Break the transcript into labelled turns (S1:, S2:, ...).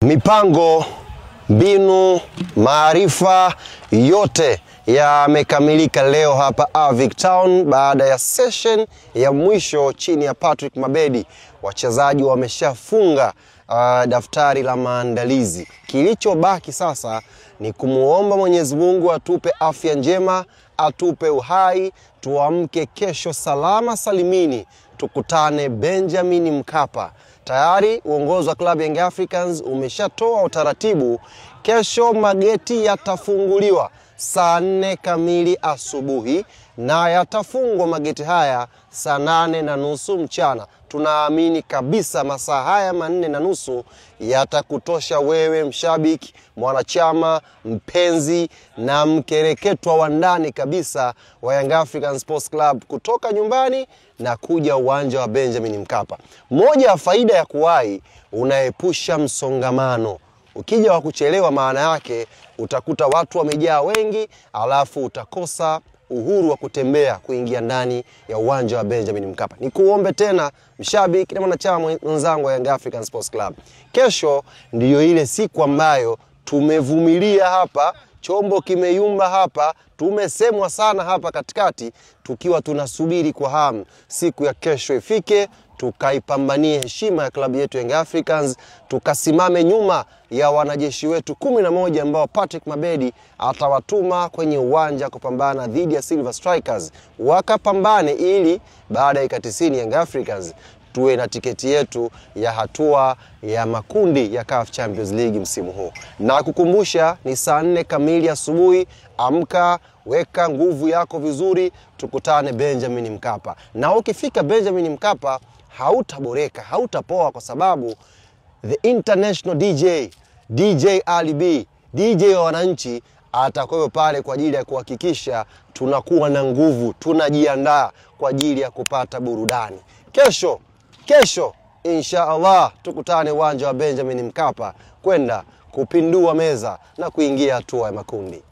S1: Mipango, mbinu, maarifa yote yamekamilika leo hapa Avic Town baada ya session ya mwisho chini ya Patrick Mabedi. Wachezaji wameshafunga daftari la maandalizi. Kilichobaki sasa ni kumuomba Mwenyezi Mungu atupe afya njema, atupe uhai, tuamke kesho salama salimini, tukutane Benjamin Mkapa. Tayari uongozi wa klabu ya Young Africans umeshatoa utaratibu. Kesho mageti yatafunguliwa saa 4 kamili asubuhi na yatafungwa mageti haya saa 8:30 mchana. Tunaamini kabisa masaa haya 4:30 yatakutosha wewe mshabiki, mwanachama, mpenzi na mkereketwa wa ndani kabisa wa Young African Sports Club kutoka nyumbani na kuja uwanja wa Benjamin Mkapa. Moja ya faida ya kuwahi, unaepusha msongamano. Ukija wa kuchelewa maana yake utakuta watu wamejaa wengi, alafu utakosa uhuru wa kutembea kuingia ndani ya uwanja wa Benjamin Mkapa. Nikuombe tena mshabiki na mwanachama mwenzangu wa Young African Sports Club, kesho ndiyo ile siku ambayo tumevumilia hapa, chombo kimeyumba hapa, tumesemwa sana hapa katikati, tukiwa tunasubiri kwa hamu siku ya kesho ifike, tukaipambanie heshima ya klabu yetu Young Africans, tukasimame nyuma ya wanajeshi wetu 11 ambao Patrick Mabedi atawatuma kwenye uwanja kupambana dhidi ya Silver Strikers. Wakapambane ili baada ya 90 Young Africans tuwe na tiketi yetu ya hatua ya makundi ya CAF Champions League msimu huu. Na kukumbusha ni saa 4 kamili asubuhi. Amka, weka nguvu yako vizuri, tukutane Benjamin Mkapa. Na ukifika Benjamin Mkapa hautaboreka, hautapoa, kwa sababu the international DJ Ali B, DJ wa wananchi, atakuwa pale kwa ajili ya kuhakikisha tunakuwa na nguvu, tunajiandaa kwa ajili ya kupata burudani. Kesho inshallah tukutane uwanja wa Benjamin Mkapa kwenda kupindua meza na kuingia hatua ya makundi.